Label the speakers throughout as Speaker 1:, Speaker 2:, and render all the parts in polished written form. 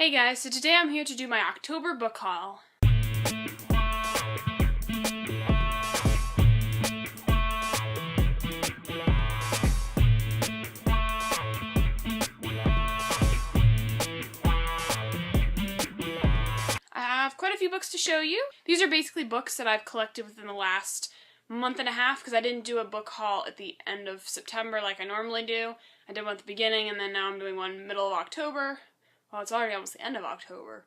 Speaker 1: Hey guys, so today I'm here to do my October book haul. I have quite a few books to show you. These are basically books that I've collected within the last month and a half because I didn't do a book haul at the end of September like I normally do. I did one at the beginning and then now I'm doing one middle of October. Well, it's already almost the end of October.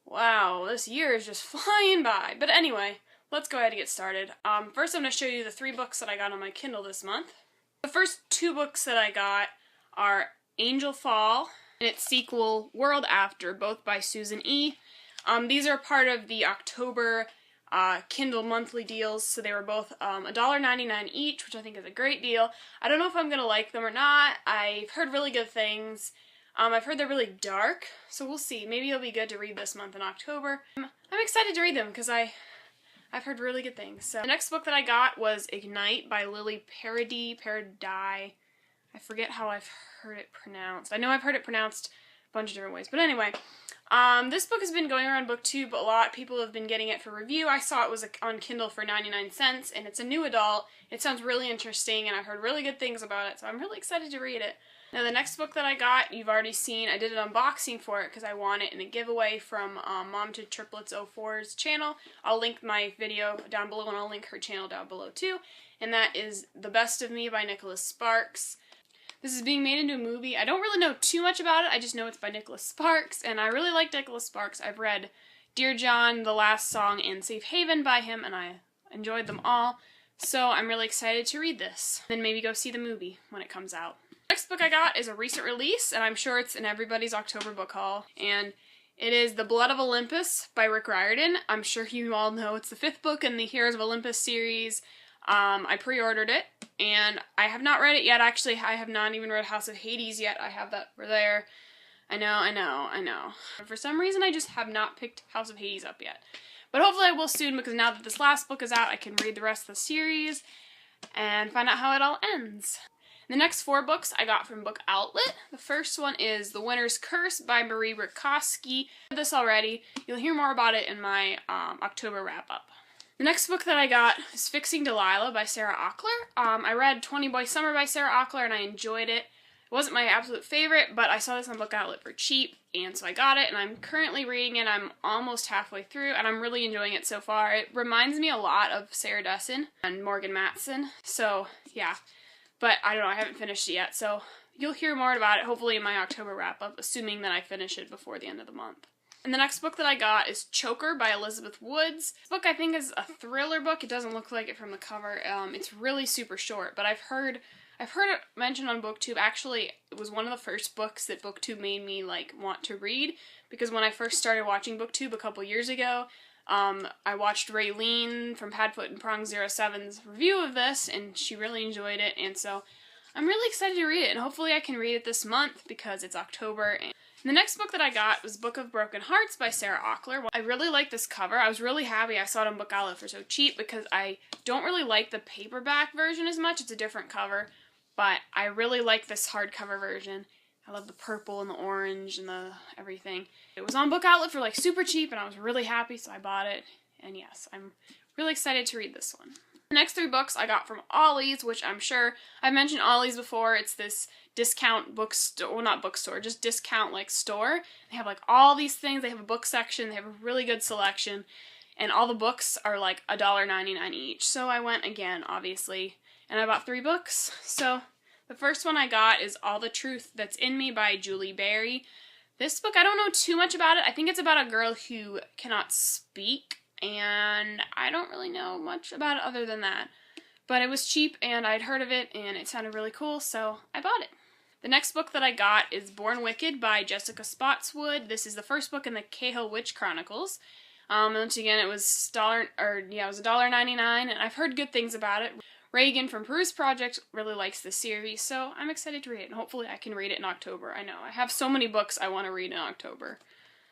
Speaker 1: Wow, this year is just flying by. But anyway, let's go ahead and get started. First I'm going to show you the 3 books that I got on my Kindle this month. The first 2 books that I got are Angel Fall and its sequel, World After, both by Susan E. These are part of the October Kindle monthly deals, so they were both $1.99 each, which I think is a great deal. I don't know if I'm going to like them or not. I've heard really good things. I've heard they're really dark, so we'll see. Maybe it'll be good to read this month in October. I'm excited to read them because I've heard really good things. So the next book that I got was Ignite by Lily Paradis. I forget how I've heard it pronounced. I know I've heard it pronounced a bunch of different ways, but anyway. This book has been going around BookTube, but a lot of people have been getting it for review. I saw it was on Kindle for 99 cents, and it's a new adult. It sounds really interesting, and I've heard really good things about it, so I'm really excited to read it. Now, the next book that I got, you've already seen. I did an unboxing for it because I won it in a giveaway from Mom to Triplets 04's channel. I'll link my video down below, and I'll link her channel down below, too. And that is The Best of Me by Nicholas Sparks. This is being made into a movie. I don't really know too much about it. I just know it's by Nicholas Sparks, and I really like Nicholas Sparks. I've read Dear John, The Last Song, and Safe Haven by him, and I enjoyed them all. So I'm really excited to read this. Then maybe go see the movie when it comes out. Next book I got is a recent release, and I'm sure it's in everybody's October book haul, and it is The Blood of Olympus by Rick Riordan. I'm sure you all know it's the 5th book in the Heroes of Olympus series. I pre-ordered it, and I have not read it yet. Actually, I have not even read House of Hades yet. I have that over there. I know. For some reason, I just have not picked House of Hades up yet. But hopefully I will soon, because now that this last book is out, I can read the rest of the series and find out how it all ends. The next 4 books I got from Book Outlet. The first one is The Winter's Curse by Marie Rakowski. I read this already. You'll hear more about it in my October wrap-up. The next book that I got is Fixing Delilah by Sarah Ochler. I read 20 Boy Summer by Sarah Ochler and I enjoyed it. It wasn't my absolute favorite, but I saw this on Book Outlet for cheap, and so I got it, and I'm currently reading it. I'm almost halfway through, and I'm really enjoying it so far. It reminds me a lot of Sarah Dessen and Morgan Matson, so yeah. But I don't know, I haven't finished it yet, so you'll hear more about it hopefully in my October wrap-up, assuming that I finish it before the end of the month. And the next book that I got is Choker by Elizabeth Woods. This book I think is a thriller book. It doesn't look like it from the cover. It's really super short, but I've heard it mentioned on BookTube. Actually, it was one of the first books that BookTube made me want to read, because when I first started watching BookTube a couple years ago, I watched Raylene from Padfoot and Prong 07's review of this, and she really enjoyed it, and so I'm really excited to read it, and hopefully I can read it this month because it's October. And the next book that I got was Book of Broken Hearts by Sarah Ochler. I really like this cover. I was really happy I saw it on Book Outlet for so cheap because I don't really like the paperback version as much. It's a different cover, but I really like this hardcover version. I love the purple and the orange and the everything. It was on Book Outlet for super cheap, and I was really happy, so I bought it. And yes, I'm really excited to read this one. The next 3 books I got from Ollies, which I'm sure I've mentioned Ollies before. It's this discount bookstore, well, not bookstore, just discount store. They have all these things. They have a book section. They have a really good selection, and all the books are $1.99 each. So I went again, obviously, and I bought 3 books. So the first one I got is All the Truth That's in Me by Julie Berry. This book, I don't know too much about it. I think it's about a girl who cannot speak, and I don't really know much about it other than that. But it was cheap, and I'd heard of it, and it sounded really cool, so I bought it. The next book that I got is Born Wicked by Jessica Spotswood. This is the first book in the Cahill Witch Chronicles. Once again, it was $1.99, and I've heard good things about it. Reagan from Peruse Project really likes this series, so I'm excited to read it, and hopefully I can read it in October. I know, I have so many books I want to read in October.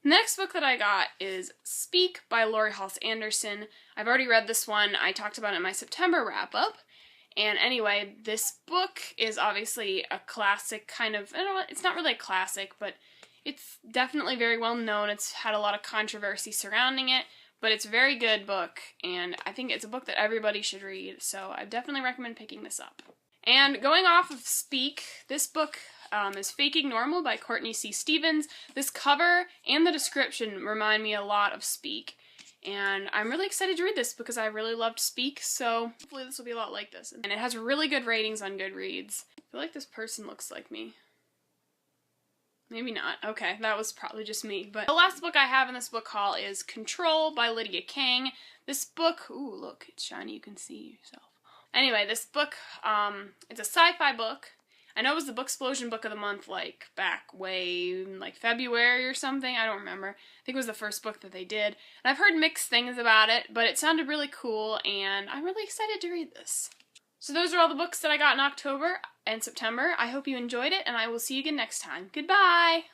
Speaker 1: The next book that I got is Speak by Lori Halse Anderson. I've already read this one. I talked about it in my September wrap-up. And anyway, this book is obviously a classic kind of, I don't know, it's not really a classic, but It's definitely very well known. It's had a lot of controversy surrounding it, but it's a very good book, and I think it's a book that everybody should read, so I definitely recommend picking this up. And going off of Speak, this book is Faking Normal by Courtney C. Stevens. This cover and the description remind me a lot of Speak, and I'm really excited to read this because I really loved Speak, so hopefully this will be a lot like this. And it has really good ratings on Goodreads. I feel like this person looks like me. Maybe not. Okay, that was probably just me. But the last book I have in this book haul is Control by Lydia King. This book, ooh, look, it's shiny, you can see yourself. Anyway, this book, it's a sci-fi book. I know it was the Booksplosion Book of the Month, like, back way, like, February or something. I don't remember. I think it was the first book that they did. And I've heard mixed things about it, but it sounded really cool, and I'm really excited to read this. So those are all the books that I got in October and September. I hope you enjoyed it, and I will see you again next time. Goodbye!